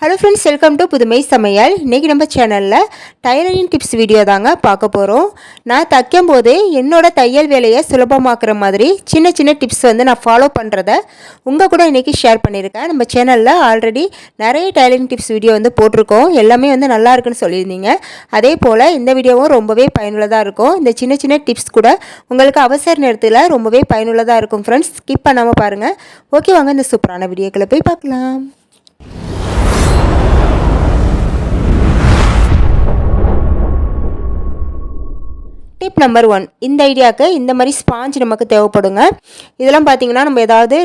Hello friends, welcome to புதுமை சமையல். இன்றைக்கி நம்ம சேனலில் டைலரிங் டிப்ஸ் வீடியோ தாங்க பார்க்க போகிறோம். நான் தைக்கும் போது என்னோட தையல் வேலையை சுலபமாக்குற மாதிரி சின்ன சின்ன டிப்ஸ் நான் ஃபாலோ பண்ணுறத உங்கள் கூட இன்றைக்கி ஷேர் பண்ணியிருக்கேன். நம்ம சேனலில் ஆல்ரெடி நிறைய டைலரிங் டிப்ஸ் வீடியோ போட்டிருக்கோம். எல்லாமே நல்லா இருக்குன்னு சொல்லியிருந்தீங்க. அதே போல் இந்த வீடியோவும் ரொம்பவே பயனுள்ளதாக இருக்கும். இந்த சின்ன சின்ன டிப்ஸ் கூட உங்களுக்கு அவசர நேரத்தில் ரொம்பவே பயனுள்ளதாக இருக்கும். ஃப்ரெண்ட்ஸ், ஸ்கிப் பண்ணாமல் பாருங்கள். ஓகே, வாங்க இந்த சூப்பரான வீடியோக்களை போய் பார்க்கலாம். டிப் நம்பர் 1, இந்த ஐடியாவுக்கு இந்த மாதிரி ஸ்பாஞ்ச் நமக்கு தேவைப்படுங்க. இதெல்லாம் பார்த்தீங்கன்னா நம்ம ஏதாவது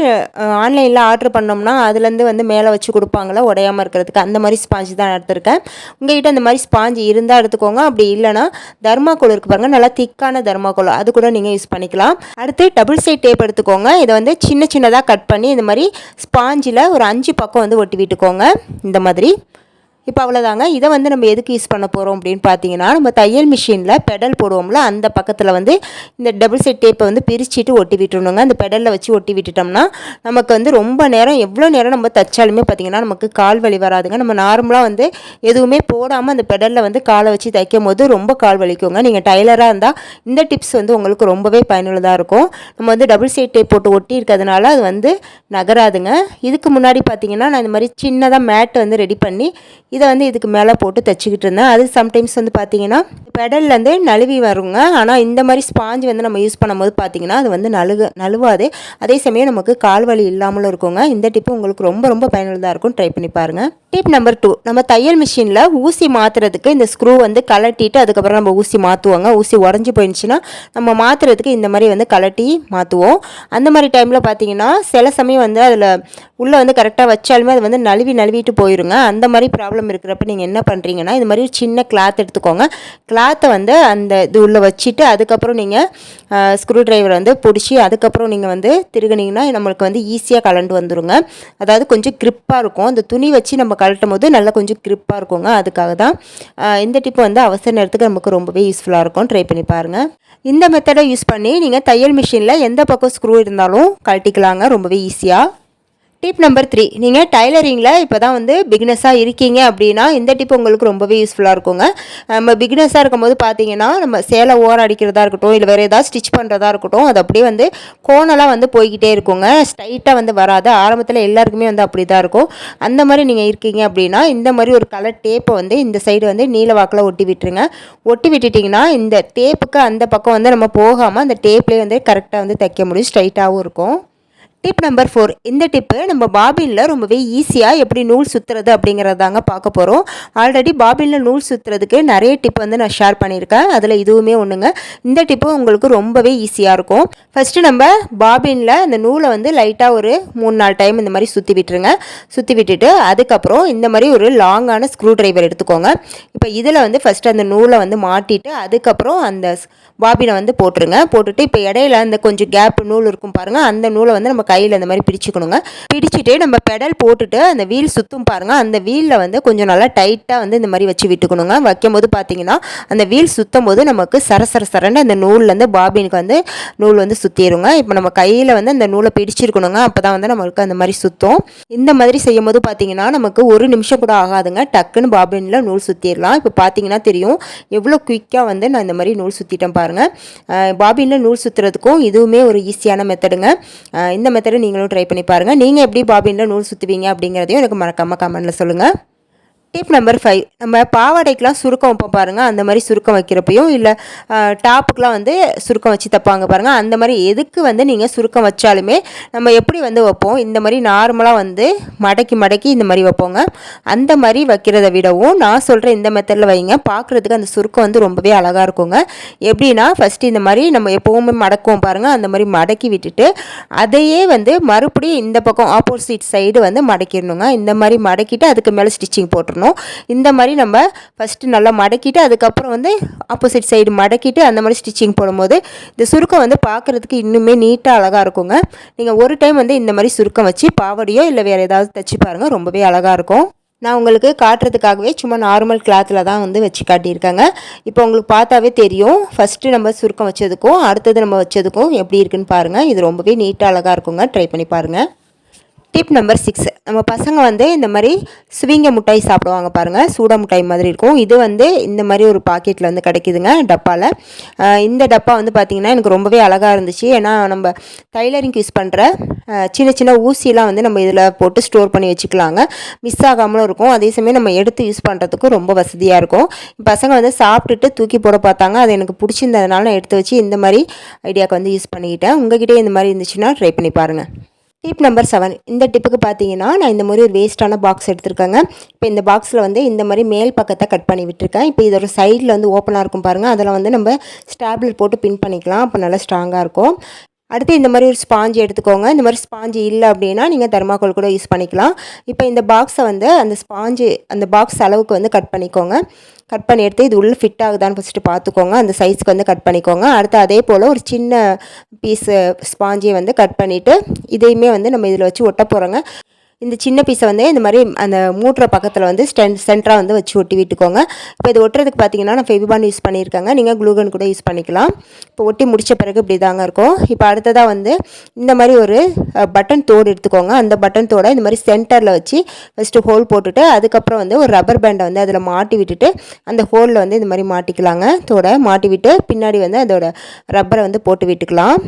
ஆன்லைனில் ஆர்டர் பண்ணோம்னா அதுலேருந்து மேலே வச்சு கொடுப்பாங்களா உடையாமல் இருக்கிறதுக்கு, அந்த மாதிரி ஸ்பாஞ்ச் தான் எடுத்துருக்கேன். உங்கள்கிட்ட அந்த மாதிரி ஸ்பாஞ்ச் இருந்தால் எடுத்துக்கோங்க. அப்படி இல்லைனா தர்மாக்கோல் இருக்குது பாருங்கள், நல்லா திக்கான தர்மாக்கோல், அது கூட நீங்கள் யூஸ் பண்ணிக்கலாம். அடுத்து டபுள் சைட் டேப் எடுத்துக்கோங்க. இதை சின்ன சின்னதாக கட் பண்ணி இந்த மாதிரி ஸ்பாஞ்சில் ஒரு 5 பக்கம் ஒட்டி விட்டுக்கோங்க. இந்த மாதிரி இப்போ அவ்வளோதாங்க. இதை நம்ம எதுக்கு யூஸ் பண்ண போகிறோம் அப்படின்னு பார்த்தீங்கன்னா, நம்ம தையல் மிஷினில் பெடல் போடுவோம்ல, அந்த பக்கத்தில் இந்த டபுள் சைட் டேப்பை பிரிச்சுட்டு ஒட்டி விட்டுருணுங்க. அந்த பெடலில் வச்சு ஒட்டி விட்டுட்டோம்னா நமக்கு ரொம்ப நேரம், எவ்வளோ நேரம் நம்ம தைச்சாலுமே பார்த்திங்கன்னா நமக்கு கால் வலி வராதுங்க. நம்ம நார்மலாக எதுவுமே போடாமல் அந்த பெடலில் காலை வச்சு தைக்கும் போது ரொம்ப கால் வலிக்குங்க. நீங்கள் டைலராக இருந்தால் இந்த டிப்ஸ் உங்களுக்கு ரொம்பவே பயனுள்ளதாக இருக்கும். நம்ம டபுள் சைட் டேப் போட்டு ஒட்டி இருக்கிறதுனால அது நகராதுங்க. இதுக்கு முன்னாடி பார்த்திங்கன்னா நான் இந்த மாதிரி சின்னதாக மேட் ரெடி பண்ணி இதை இதுக்கு மேலே போட்டு தைச்சிக்கிட்டு இருந்தேன். அது சம்டைம்ஸ் பார்த்தீங்கன்னா பெடல்லேருந்து நழுவி வருங்க. ஆனால் இந்த மாதிரி ஸ்பாஞ்ச் நம்ம யூஸ் பண்ணும்போது பார்த்தீங்கன்னா அது நழுவாது. அதே சமயம் நமக்கு கால்வலி இல்லாமலும் இருக்குங்க. இந்த டிப்பு உங்களுக்கு ரொம்ப ரொம்ப பயனுள்ளதாக இருக்கும். ட்ரை பண்ணி பாருங்கள். டிப் நம்பர் 2, நம்ம தையல் மிஷினில் ஊசி மாற்றுறதுக்கு இந்த ஸ்க்ரூ கலட்டிட்டு அதுக்கப்புறம் நம்ம ஊசி மாற்றுவோங்க. ஊசி உடஞ்சி போயிடுச்சுன்னா நம்ம மாற்றுறதுக்கு இந்த மாதிரி கலட்டி மாற்றுவோம். அந்த மாதிரி டைமில் பார்த்தீங்கன்னா சில சமயம் அதில் உள்ளே கரெக்டாக வச்சாலுமே அது நழுவிட்டு போயிருங்க. அந்த மாதிரி ப்ராப்ளம் இருக்கிறப்ப நீங்கள் என்ன பண்ணுறீங்கன்னா, இது மாதிரி ஒரு சின்ன கிளாத் எடுத்துக்கோங்க. கிளாத்தை அந்த இது உள்ளே வச்சுட்டு அதுக்கப்புறம் நீங்கள் ஸ்க்ரூ டிரைவர் பிடிச்சி அதுக்கப்புறம் நீங்கள் திருகுனீங்கன்னா நம்மளுக்கு ஈஸியாக கலண்டு வந்துடுங்க. அதாவது கொஞ்சம் கிரிப்பாக இருக்கும். அந்த துணி வச்சு நம்ம கழட்டும் போது நல்லா கொஞ்சம் கிரிப்பாக இருக்குங்க. அதுக்காக தான் இந்த டிப்பு அவசர நேரத்துக்கு நமக்கு ரொம்பவே யூஸ்ஃபுல்லாக இருக்கும். ட்ரை பண்ணி பாருங்கள். இந்த மெத்தடை யூஸ் பண்ணி நீங்கள் தையல் மிஷினில் எந்த பக்கம் ஸ்க்ரூ இருந்தாலும் கழட்டிக்கலாங்க ரொம்பவே ஈஸியாக. டிப் நம்பர் 3, நீங்கள் டைலரிங்கில் இப்போ தான் பிகினஸாக இருக்கீங்க அப்படின்னா இந்த டிப் உங்களுக்கு ரொம்பவே யூஸ்ஃபுல்லாக இருக்குங்க. நம்ம பிகினஸாக இருக்கும்போது பார்த்தீங்கன்னா நம்ம சேலை ஓரம் அடிக்கிறதா இருக்கட்டும், இல்லை வேறு ஏதாவது ஸ்டிச் பண்ணுறதா இருக்கட்டும், அது அப்படியே கோணலாக போய்கிட்டே இருக்குங்க. ஸ்ட்ரைட்டாக வராது. ஆரம்பத்தில் எல்லாருக்குமே அப்படி தான் இருக்கும். அந்த மாதிரி நீங்கள் இருக்கீங்க அப்படின்னா இந்த மாதிரி ஒரு கலர் டேப்பை இந்த சைடு நீல வாக்கில் ஒட்டி விட்டுருங்க. ஒட்டி விட்டுட்டிங்கன்னா இந்த டேப்புக்கு அந்த பக்கம் நம்ம போகாமல் அந்த டேப்லேயே கரெக்டாக தைக்க முடியும். ஸ்ட்ரைட்டாகவும் இருக்கும். டிப் நம்பர் 4, இந்த டிப்பு நம்ம பாபினில் ரொம்பவே ஈஸியாக எப்படி நூல் சுற்றுறது அப்படிங்கிறதாங்க பார்க்க போகிறோம். ஆல்ரெடி பாபினில் நூல் சுற்றுறதுக்கு நிறைய டிப் நான் ஷேர் பண்ணியிருக்கேன். அதில் இதுவுமே ஒன்றுங்க. இந்த டிப்பு உங்களுக்கு ரொம்பவே ஈஸியாக இருக்கும். ஃபஸ்ட்டு நம்ம பாபினில் அந்த நூலை லைட்டாக ஒரு 3-4 டைம் இந்த மாதிரி சுற்றி விட்டுருங்க. சுற்றி விட்டுட்டு அதுக்கப்புறம் இந்த மாதிரி ஒரு லாங்கான ஸ்க்ரூ டிரைவர் எடுத்துக்கோங்க. இப்போ இதில் ஃபஸ்ட்டு அந்த நூலை மாட்டிட்டு அதுக்கப்புறம் அந்த பாபினை போட்டுருங்க. போட்டுட்டு இப்போ இடையில அந்த கொஞ்சம் கேப் நூல் இருக்கும் பாருங்கள், அந்த நூலை நம்ம கையில் இந்த மாதிரி பிடிச்சிக்கணுங்க. பிடிச்சிட்டு நம்ம பெடல் போட்டுட்டு அந்த வீல் சுற்றும் பாருங்கள், அந்த வீலில் கொஞ்சம் நல்லா டைட்டாக இந்த மாதிரி வச்சு விட்டுக்கணுங்க. வைக்கும் போது பார்த்தீங்கன்னா அந்த வீல் சுற்றும் போது நமக்கு சரசரன்னு அந்த நூல்லேருந்து பாபினுக்கு நூல் சுற்றிடுங்க. இப்போ நம்ம கையில் அந்த நூலை பிடிச்சிருக்கணுங்க. அப்போ தான் நம்மளுக்கு அந்த மாதிரி சுற்றும். இந்த மாதிரி செய்யும் போது பார்த்தீங்கன்னா நமக்கு 1 நிமிஷம் கூட ஆகாதுங்க. டக்குன்னு பாபினில் நூல் சுற்றிடலாம். இப்போ பார்த்தீங்கன்னா தெரியும் எவ்வளோ குயிக்காக நான் இந்த மாதிரி நூல் சுற்றிட்டேன் பாருங்கள். பாபினில் நூல் சுற்றுறதுக்கும் இதுவுமே ஒரு ஈஸியான மெத்தடுங்க. இந்த மெத்தடை நீங்களும் ட்ரை பண்ணி பாருங்கள். நீங்கள் எப்படி பாபினில் நூல் சுற்றுவீங்க அப்படிங்கிறதையும் எனக்கு மறக்காமல் கமெண்ட்டில் சொல்லுங்கள். டிப் நம்பர் 5, நம்ம பாவாடைக்கெலாம் சுருக்கம் வைப்போம் பாருங்கள். அந்த மாதிரி சுருக்கம் வைக்கிறப்பையும் இல்லை டாப்புக்கெலாம் சுருக்கம் வச்சு தைப்பாங்க பாருங்கள். அந்த மாதிரி எதுக்கு நீங்கள் சுருக்கம் வச்சாலுமே நம்ம எப்படி வைப்போம், இந்த மாதிரி நார்மலாக மடக்கி இந்த மாதிரி வைப்போங்க. அந்த மாதிரி வைக்கிறத விடவும் நான் சொல்கிற இந்த மெத்தடில் வைங்க. பார்க்குறதுக்கு அந்த சுருக்கம் ரொம்பவே அழகாக இருக்குங்க. எப்படின்னா ஃபஸ்ட்டு இந்த மாதிரி நம்ம எப்போவுமே மடக்குவோம் பாருங்கள், அந்த மாதிரி மடக்கி விட்டுட்டு அதையே மறுபடியும் இந்த பக்கம் ஆப்போசிட் சைடு மடக்கிடணுங்க. இந்த மாதிரி மடக்கிட்டு அதுக்கு மேலே ஸ்டிச்சிங் போட்டுருணும். இந்த மாதிரி நம்ம ஃபஸ்ட்டு நல்லா மடக்கிட்டு அதுக்கப்புறம் ஆப்போசிட் சைடு மடக்கிட்டு அந்த மாதிரி ஸ்டிச்சிங் போடும்போது இந்த சுருக்கம் பார்க்குறதுக்கு இன்னுமே நீட்டாக அழகாக இருக்குங்க. நீங்கள் ஒரு டைம் இந்த மாதிரி சுருக்கம் வச்சு பாவாடையோ இல்லை வேறு ஏதாவது தைச்சி பாருங்கள், ரொம்பவே அழகாக இருக்கும். நான் உங்களுக்கு காட்டுறதுக்காகவே சும்மா நார்மல் கிளாத்தில் தான் வச்சு காட்டியிருக்காங்க. இப்போ உங்களுக்கு பார்த்தாவே தெரியும் ஃபஸ்ட்டு நம்ம சுருக்கம் வச்சதுக்கும் அடுத்தது நம்ம வச்சதுக்கும் எப்படி இருக்குன்னு பாருங்கள். இது ரொம்பவே நீட்டாக அழகாக இருக்குங்க. ட்ரை பண்ணி பாருங்கள். டிப் நம்பர் 6, நம்ம பசங்க வந்து இந்த மாதிரி சுவிங்க மிட்டாய் சாப்பிடுவாங்க பாருங்கள், சூடா மிட்டாய் மாதிரி இருக்கும். இது வந்து இந்த மாதிரி ஒரு பாக்கெட்டில் வந்து கிடைக்குதுங்க டப்பாவில். இந்த டப்பா வந்து பார்த்திங்கன்னா எனக்கு ரொம்பவே அழகாக இருந்துச்சு. ஏன்னா நம்ம டைலரிங்க்கு யூஸ் பண்ணுற சின்ன சின்ன ஊசிலாம் வந்து நம்ம இதில் போட்டு ஸ்டோர் பண்ணி வச்சுக்கலாங்க. மிஸ் ஆகாமலும் இருக்கும், அதே சமயம் நம்ம எடுத்து யூஸ் பண்ணுறதுக்கும் ரொம்ப வசதியாக இருக்கும். பசங்க வந்து சாப்பிட்டுட்டு தூக்கி போட பார்த்தாங்க, அது எனக்கு பிடிச்சிருந்ததுனால நான் எடுத்து வச்சு இந்த மாதிரி ஐடியாவுக்கு வந்து யூஸ் பண்ணிக்கிட்டேன். உங்கள்கிட்டே இந்த மாதிரி இருந்துச்சுன்னா ட்ரை பண்ணி பாருங்கள். டிப் நம்பர் 7, இந்த டிப்புக்கு பார்த்தீங்கன்னா நான் இந்த மாதிரி ஒரு வேஸ்ட்டான பாக்ஸ் எடுத்துருக்கேங்க. இப்போ இந்த பாக்ஸில் வந்து இந்த மாதிரி மேல் பக்கத்தை கட் பண்ணி விட்டுருக்கேன். இப்போ இதோட சைடில் வந்து ஓப்பனாக இருக்கும் பாருங்கள், அதில் வந்து நம்ம ஸ்டாப்லர் போட்டு பின் பண்ணிக்கலாம், அப்போ நல்லா ஸ்ட்ராங்காக இருக்கும். அடுத்து இந்த மாதிரி ஒரு ஸ்பாஞ்சு எடுத்துக்கோங்க. இந்த மாதிரி ஸ்பாஞ்சு இல்லை அப்படின்னா நீங்கள் தெர்மாக்கோல் கூட யூஸ் பண்ணிக்கலாம். இப்போ இந்த பாக்ஸை வந்து அந்த பாக்ஸ் அளவுக்கு வந்து கட் பண்ணிக்கோங்க. கட் பண்ணி எடுத்து இது உள்ளே ஃபிட் ஆகுதான்னு ஃபஸ்ட்டு பார்த்துக்கோங்க. அந்த சைஸ்க்கு வந்து கட் பண்ணிக்கோங்க. அடுத்து அதே போல் ஒரு சின்ன பீஸு ஸ்பாஞ்சையை வந்து கட் பண்ணிவிட்டு இதையுமே வந்து நம்ம இதில் வச்சு ஒட்ட போகிறோங்க. இந்த சின்ன பீஸை வந்து இந்த மாதிரி அந்த மூட்டுற பக்கத்தில் வந்து சென்டராக வந்து வச்சு ஒட்டி விட்டுக்கோங்க. இப்போ இது ஒட்டுறதுக்கு பார்த்தீங்கன்னா நான் ஃபெவிபாண்ட் யூஸ் பண்ணியிருக்கேங்க, நீங்கள் க்ளூகன் கூட யூஸ் பண்ணிக்கலாம். இப்போ ஒட்டி முடித்த பிறகு இப்படி தாங்க இருக்கும். இப்போ அடுத்ததாக வந்து இந்த மாதிரி ஒரு பட்டன் தோடு எடுத்துக்கோங்க. அந்த பட்டன் தோடை இந்த மாதிரி சென்டரில் வச்சு ஃபஸ்ட்டு ஹோல் போட்டுட்டு அதுக்கப்புறம் வந்து ஒரு ரப்பர் பேண்டை வந்து அதில் மாட்டி விட்டுட்டு அந்த ஹோலில் வந்து இந்த மாதிரி மாட்டிக்கலாங்க. தோடை மாட்டி விட்டு பின்னாடி வந்து அதோட ரப்பரை வந்து போட்டு விட்டுக்கலாம்,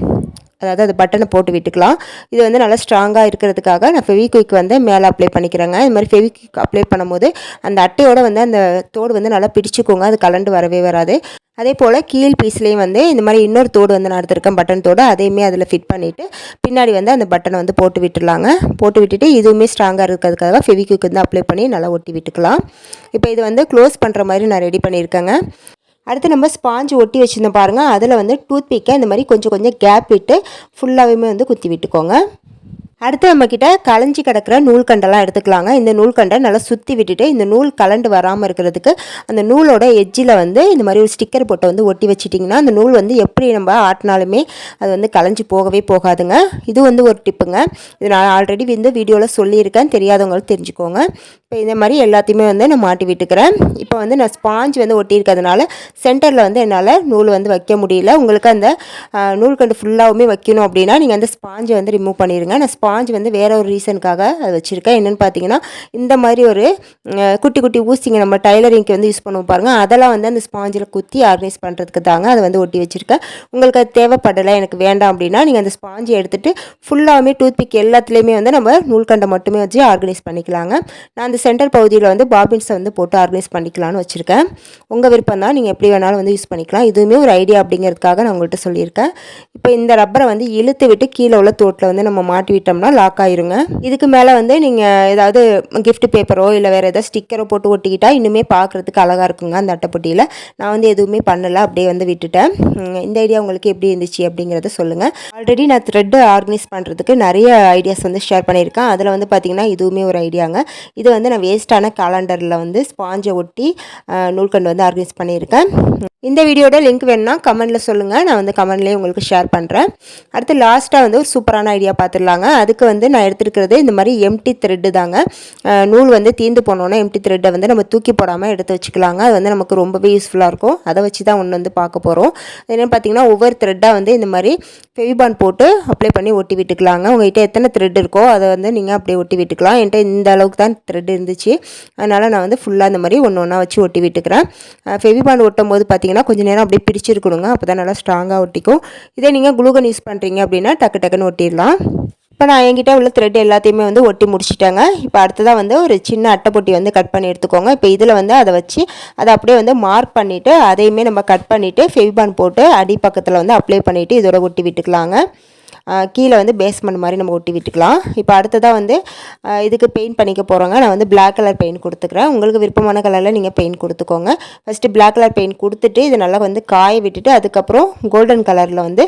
அதாவது அது பட்டனை போட்டு விட்டுக்கலாம். இது வந்து நல்லா ஸ்ட்ராங்காக இருக்கிறதுக்காக நான் ஃபெவிக்விக் வந்து மேலே அப்ளை பண்ணிக்கிறேங்க. இது மாதிரி ஃபெவிக்விக் அப்ளை பண்ணும்போது அந்த அட்டையோடு வந்து அந்த தோடு வந்து நல்லா பிடிச்சிக்கோங்க, அது கலண்டு வரவே வராது. அதே போல் கீழ் பீஸ்லேயும் வந்து இந்த மாதிரி இன்னொரு தோடு வந்து நான் எடுத்துருக்கேன், பட்டன் தோடு, அதையுமே அதில் ஃபிட் பண்ணிவிட்டு பின்னாடி வந்து அந்த பட்டனை வந்து போட்டு விட்டுடலாங்க. போட்டு விட்டுட்டு இதுவுமே ஸ்ட்ராங்காக இருக்கிறதுக்காக ஃபெவிக்விக் வந்து அப்ளை பண்ணி நல்லா ஒட்டி விட்டுக்கலாம். இப்போ இது வந்து க்ளோஸ் பண்ணுற மாதிரி நான் ரெடி பண்ணியிருக்கேங்க. அடுத்து நம்ம ஸ்பாஞ்சு ஒட்டி வச்சுருந்தோம் பாருங்கள், அதில் வந்து டூத்பிக்கை இந்த மாதிரி கொஞ்சம் கொஞ்சம் கேப் விட்டு ஃபுல்லாகவே வந்து குத்தி விட்டுக்கோங்க. அடுத்து நம்மக்கிட்ட களைஞ்சி கிடக்கிற நூல்கண்டெல்லாம் எடுத்துக்கலாங்க. இந்த நூல்கண்டை நல்லா சுற்றி விட்டுட்டு இந்த நூல் கலண்டு வராமல் இருக்கிறதுக்கு அந்த நூலோட எட்ஜில் வந்து இந்த மாதிரி ஒரு ஸ்டிக்கர் போட்டை வந்து ஒட்டி வச்சிட்டிங்கன்னா அந்த நூல் வந்து எப்படி நம்ம ஆட்டினாலுமே அது வந்து களைஞ்சி போகவே போகாதுங்க. இது வந்து ஒரு டிப்புங்க. இது நான் ஆல்ரெடி வந்து வீடியோவில் சொல்லியிருக்கேன், தெரியாதவங்களுக்கு தெரிஞ்சுக்கோங்க. இப்போ இந்த மாதிரி எல்லாத்தையுமே வந்து நான் மாட்டி விட்டுக்கிறேன். இப்போ வந்து நான் ஸ்பாஞ்ச் வந்து ஒட்டியிருக்கிறதுனால சென்டரில் வந்து என்னால் நூல் வந்து வைக்க முடியல. உங்களுக்கு அந்த நூல்கண்டு ஃபுல்லாகவுமே வைக்கணும் அப்படின்னா நீங்கள் அந்த ஸ்பாஞ்சை வந்து ரிமூவ் பண்ணிடுங்க. நான் ஸ்பாஞ்ச் வந்து வேறு ஒரு ரீசனுக்காக அதை வச்சுருக்கேன். என்னென்னு பார்த்தீங்கன்னா இந்த மாதிரி ஒரு குட்டி குட்டி ஊசிங்க நம்ம டைலரிங்க்கு வந்து யூஸ் பண்ணுவோம் பாருங்கள், அதெல்லாம் வந்து அந்த ஸ்பாஞ்சில் குத்தி ஆர்கனைஸ் பண்ணுறதுக்கு தாங்க அதை வந்து ஒட்டி வச்சுருக்கேன். உங்களுக்கு அது தேவைப்படலை, எனக்கு வேண்டாம் அப்படின்னா நீங்கள் அந்த ஸ்பாஞ்சை எடுத்துகிட்டு ஃபுல்லாகவுமே டூத்பிக் எல்லாத்துலேயுமே வந்து நம்ம நூல்கண்டை மட்டுமே வச்சு ஆர்கனைஸ் பண்ணிக்கலாங்க. நான் அந்த சென்டர் பகுதியில் வந்து பாபின்ஸை வந்து போட்டு ஆர்கனைஸ் பண்ணிக்கலான்னு வச்சுருக்கேன். உங்கள் விருப்பம் தான், நீங்கள் எப்படி வேணாலும் வந்து யூஸ் பண்ணிக்கலாம். இதுவுமே ஒரு ஐடியா அப்படிங்கிறதுக்காக நான் உங்கள்கிட்ட சொல்லியிருக்கேன். இப்போ இந்த ரப்பரை வந்து இழுத்து விட்டு கீழே உள்ள தோட்டில் வந்து நம்ம மாட்டி விட்டோம்னா லாக் ஆயிருங்க. இதுக்கு மேலே வந்து நீங்கள் ஏதாவது கிஃப்ட் பேப்பரோ இல்லை வேறு ஏதாவது ஸ்டிக்கரோ போட்டு ஒட்டிக்கிட்டால் இன்னுமே பார்க்குறதுக்கு அழகாக இருக்குங்க அந்த அட்டைப்பொட்டியில். நான் வந்து எதுவுமே பண்ணலை, அப்படியே வந்து விட்டுட்டேன். இந்த ஐடியா உங்களுக்கு எப்படி இருந்துச்சு அப்படிங்கிறத சொல்லுங்கள். ஆல்ரெடி நான் த்ரெட்டு ஆர்கனைஸ் பண்ணுறதுக்கு நிறைய ஐடியாஸ் வந்து ஷேர் பண்ணியிருக்கேன். அதில் வந்து பார்த்திங்கன்னா இதுவுமே ஒரு ஐடியாங்க. இது வந்து நான் வேஸ்ட்டான காலண்டரில் வந்து ஸ்பாஞ்சை ஒட்டி நூல்கண்டு வந்து ஆர்கனைஸ் பண்ணியிருக்கேன். இந்த வீடியோட லிங்க் வேணும்னா கமெண்ட்டில் சொல்லுங்கள், நான் வந்து கமெண்ட்லேயே உங்களுக்கு ஷேர் பண்ணுறேன். அடுத்து லாஸ்ட்டாக வந்து ஒரு சூப்பரான ஐடியா பார்த்துடலாங்க. அதுக்கு வந்து நான் எடுத்துருக்கிறது இந்த மாதிரி எம்டி த்ரெட்டு தாங்க. நூல் வந்து தீர்ந்து போனோன்னா எம்டி த்ரெட்டை வந்து நம்ம தூக்கி போடாமல் எடுத்து வச்சுக்கலாங்க. அது வந்து நமக்கு ரொம்பவே யூஸ்ஃபுல்லாக இருக்கும். அதை வச்சு தான் ஒன்று வந்து பார்க்க போகிறோம். என்னென்னு பார்த்தீங்கன்னா ஒவ்வொரு த்ரெட்டாக வந்து இந்த மாதிரி ஃபெவிபாண்ட் போட்டு அப்ளை பண்ணி ஒட்டி விட்டுக்கலாங்க. உங்கள்கிட்ட எத்தனை த்ரெட் இருக்கோ அதை வந்து நீங்கள் அப்படியே ஒட்டி விட்டுக்கலாம். என்கிட்ட இந்த அளவுக்கு தான் த்ரெட் இருந்துச்சு, அதனால் நான் வந்து ஃபுல்லாக இந்த மாதிரி ஒன்று ஒன்றா வச்சு ஒட்டி விட்டுக்கிறேன். ஃபெவிபாண்ட் ஒட்டும் போது பார்த்தீங்கன்னா கொஞ்சம் நேரம் அப்படியே பிடிச்சிருக்கணுங்க, அப்போ தான் நல்லா ஸ்ட்ராங்காக ஒட்டிக்கும். இதே நீங்கள் குளூகன் யூஸ் பண்ணுறீங்க அப்படின்னா டக்கு டக்குன்னு ஒட்டிடலாம். இப்போ நான் என்கிட்ட உள்ள த்ரெட் எல்லாத்தையுமே வந்து ஒட்டி முடிச்சிட்டேங்க. இப்போ அடுத்ததாக வந்து ஒரு சின்ன அட்டைப்பொட்டி வந்து கட் பண்ணி எடுத்துக்கோங்க. இப்போ இதில் வந்து அதை வச்சு அதை அப்படியே வந்து மார்க் பண்ணிவிட்டு அதையுமே நம்ம கட் பண்ணிவிட்டு ஃபெவிபாண்ட் போட்டு அடி பக்கத்தில் வந்து அப்ளை பண்ணிவிட்டு இதோட ஒட்டி விட்டுக்கலாங்க. கீழே வந்து பேஸ்மெண்ட் மாதிரி நம்ம ஒட்டி விட்டுக்கலாம். இப்போ அடுத்ததாக வந்து இதுக்கு பெயிண்ட் பண்ணிக்க போகிறோங்க. நான் வந்து பிளாக் கலர் பெயிண்ட் கொடுத்துக்கிறேன். உங்களுக்கு விருப்பமான கலரில் நீங்கள் பெயிண்ட் கொடுத்துக்கோங்க. ஃபஸ்ட்டு பிளாக் கலர் பெயிண்ட் கொடுத்துட்டு இதை நல்லா வந்து காய விட்டுட்டு அதுக்கப்புறம் கோல்டன் கலரில் வந்து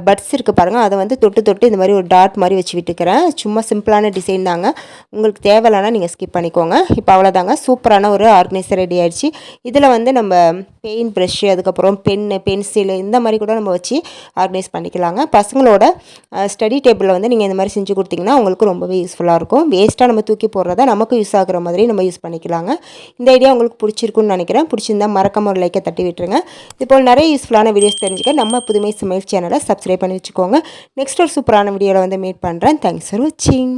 பட்ஸ் இருக்குது பாருங்கள், அதை வந்து தொட்டு தொட்டு இந்த மாதிரி ஒரு டாட் மாதிரி வச்சு விட்டுக்கிறேன். சும்மா சிம்பிளான டிசைன் தாங்க, உங்களுக்கு தேவையில்லைனா நீங்கள் ஸ்கிப் பண்ணிக்கோங்க. இப்போ அவ்வளோதாங்க, சூப்பரான ஒரு ஆர்கனைசர் ரெடி ஆகிடுச்சு. இதில் வந்து நம்ம பெயிண்ட் ப்ரெஷ்ஷு அதுக்கப்புறம் பென்னு பென்சிலு இந்த மாதிரி கூட நம்ம வச்சு ஆர்கனைஸ் பண்ணிக்கலாங்க. பசங்களோட ஸ்டடி டேபிளில் வந்து நீங்கள் இந்த மாதிரி செஞ்சு கொடுத்தீங்கன்னா உங்களுக்கு ரொம்பவே யூஸ்ஃபுல்லாக இருக்கும். வேஸ்ட்டாக நம்ம தூக்கி போடுறத நமக்கு யூஸ் ஆகுற மாதிரி நம்ம யூஸ் பண்ணிக்கலாங்க. இந்த ஐடியா உங்களுக்கு பிடிச்சிருக்குன்னு நினைக்கிறேன். பிடிச்சிருந்தா மறக்காம ஒரு லைக்கை தட்டி விட்டுருங்க. இதுபோல் நிறைய யூஸ்ஃபுல்லான வீடியோஸ் தெரிஞ்சுக்க நம்ம புதுமை சமையல் சேனலை சப்ஸ்கிரைப் பண்ணி வச்சுக்கோங்க. நெக்ஸ்ட் ஒரு சூப்பரான வீடியோவில் வந்து மீட் பண்ணுறேன். தேங்க்ஸ் ஃபார் வாட்சிங்.